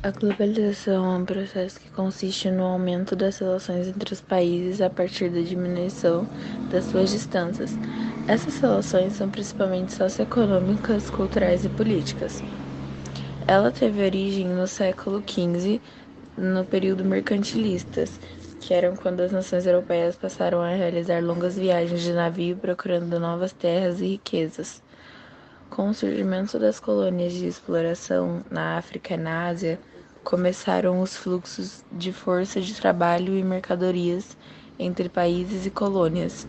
A globalização é um processo que consiste no aumento das relações entre os países a partir da diminuição das suas distâncias. Essas relações são principalmente socioeconômicas, culturais e políticas. Ela teve origem no século XV, no período mercantilista, que eram quando as nações europeias passaram a realizar longas viagens de navio procurando novas terras e riquezas. Com o surgimento das colônias de exploração na África e na Ásia, começaram os fluxos de força de trabalho e mercadorias entre países e colônias,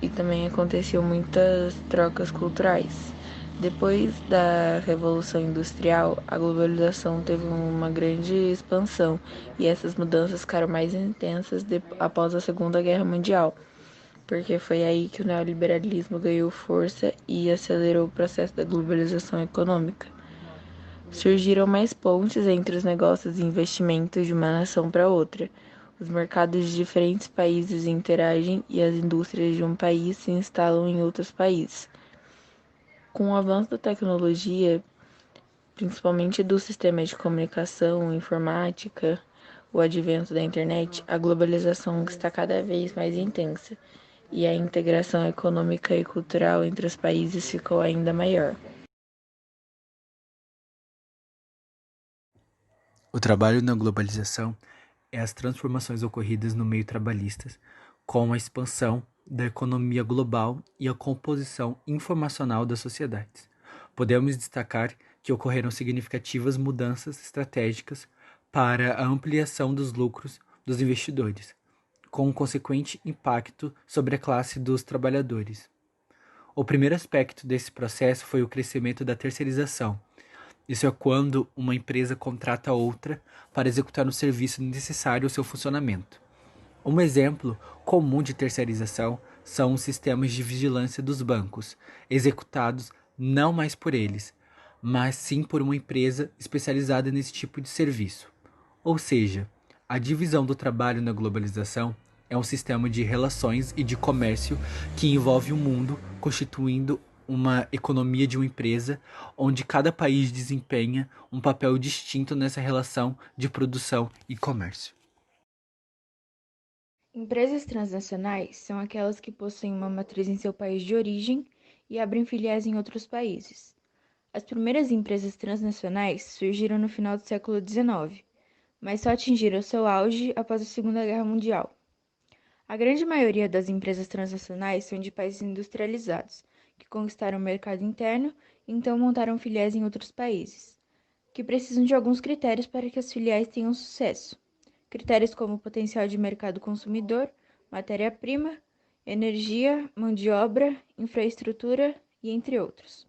e também aconteciam muitas trocas culturais. Depois da Revolução Industrial, a globalização teve uma grande expansão e essas mudanças ficaram mais intensas após a Segunda Guerra Mundial, porque foi aí que o neoliberalismo ganhou força e acelerou o processo da globalização econômica. Surgiram mais pontes entre os negócios e investimentos de uma nação para outra. Os mercados de diferentes países interagem e as indústrias de um país se instalam em outros países. Com o avanço da tecnologia, principalmente do sistema de comunicação, informática, o advento da internet, a globalização está cada vez mais intensa e a integração econômica e cultural entre os países ficou ainda maior. O trabalho na globalização é as transformações ocorridas no meio trabalhista, com a expansão da economia global e a composição informacional das sociedades. Podemos destacar que ocorreram significativas mudanças estratégicas para a ampliação dos lucros dos investidores, com um consequente impacto sobre a classe dos trabalhadores. O primeiro aspecto desse processo foi o crescimento da terceirização. Isso é quando uma empresa contrata outra para executar um serviço necessário ao seu funcionamento. Um exemplo comum de terceirização são os sistemas de vigilância dos bancos, executados não mais por eles, mas sim por uma empresa especializada nesse tipo de serviço. Ou seja, a divisão do trabalho na globalização é um sistema de relações e de comércio que envolve o mundo, constituindo uma economia de uma empresa, onde cada país desempenha um papel distinto nessa relação de produção e comércio. Empresas transnacionais são aquelas que possuem uma matriz em seu país de origem e abrem filiais em outros países. As primeiras empresas transnacionais surgiram no final do século XIX, mas só atingiram seu auge após a Segunda Guerra Mundial. A grande maioria das empresas transnacionais são de países industrializados, que conquistaram o mercado interno e então montaram filiais em outros países, que precisam de alguns critérios para que as filiais tenham sucesso. Critérios como potencial de mercado consumidor, matéria-prima, energia, mão de obra, infraestrutura e entre outros.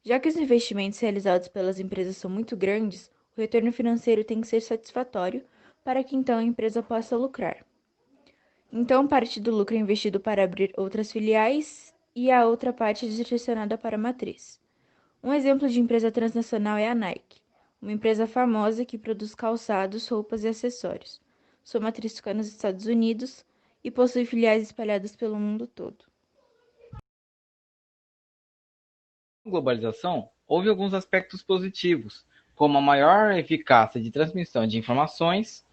Já que os investimentos realizados pelas empresas são muito grandes, o retorno financeiro tem que ser satisfatório para que então a empresa possa lucrar. Então, parte do lucro é investido para abrir outras filiais e a outra parte é direcionada para a matriz. Um exemplo de empresa transnacional é a Nike, uma empresa famosa que produz calçados, roupas e acessórios. Sua matriz fica nos Estados Unidos e possui filiais espalhadas pelo mundo todo. Globalização, houve alguns aspectos positivos, como a maior eficácia de transmissão de informações,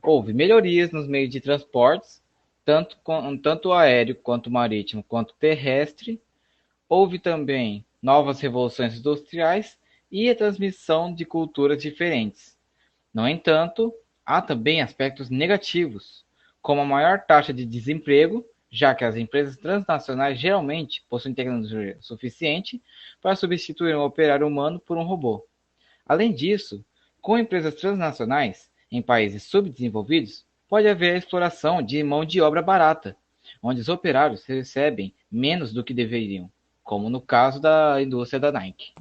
houve melhorias nos meios de transportes, tanto aéreo quanto marítimo quanto terrestre, houve também novas revoluções industriais e a transmissão de culturas diferentes. No entanto, há também aspectos negativos, como a maior taxa de desemprego, já que as empresas transnacionais geralmente possuem tecnologia suficiente para substituir um operário humano por um robô. Além disso, com empresas transnacionais em países subdesenvolvidos, pode haver a exploração de mão de obra barata, onde os operários recebem menos do que deveriam, como no caso da indústria da Nike.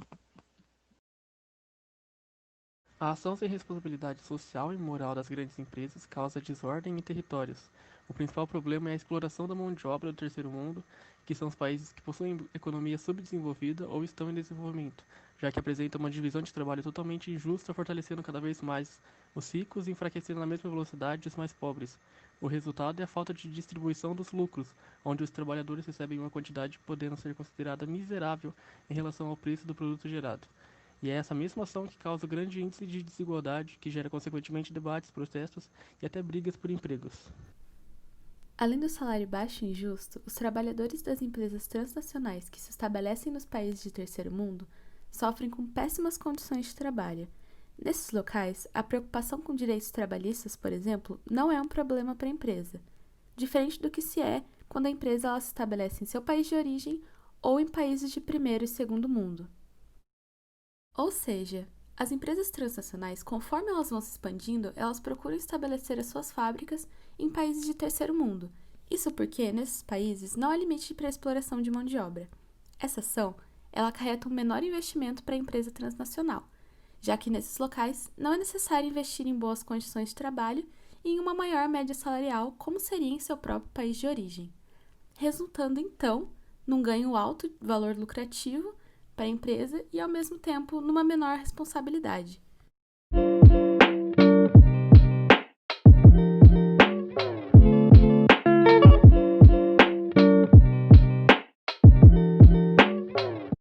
A ação sem responsabilidade social e moral das grandes empresas causa desordem em territórios. O principal problema é a exploração da mão de obra do terceiro mundo, que são os países que possuem economia subdesenvolvida ou estão em desenvolvimento, já que apresenta uma divisão de trabalho totalmente injusta, fortalecendo cada vez mais os ricos e enfraquecendo na mesma velocidade os mais pobres. O resultado é a falta de distribuição dos lucros, onde os trabalhadores recebem uma quantidade podendo ser considerada miserável em relação ao preço do produto gerado. E é essa mesma ação que causa o grande índice de desigualdade, que gera consequentemente debates, protestos e até brigas por empregos. Além do salário baixo e injusto, os trabalhadores das empresas transnacionais que se estabelecem nos países de terceiro mundo sofrem com péssimas condições de trabalho. Nesses locais, a preocupação com direitos trabalhistas, por exemplo, não é um problema para a empresa, diferente do que se é quando a empresa ela se estabelece em seu país de origem ou em países de primeiro e segundo mundo. Ou seja, as empresas transnacionais, conforme elas vão se expandindo, elas procuram estabelecer as suas fábricas em países de terceiro mundo. Isso porque, nesses países, não há limite para a exploração de mão de obra. Essa ação, ela acarreta um menor investimento para a empresa transnacional, já que nesses locais não é necessário investir em boas condições de trabalho e em uma maior média salarial, como seria em seu próprio país de origem, resultando, então, num ganho alto valor lucrativo para a empresa e, ao mesmo tempo, numa menor responsabilidade.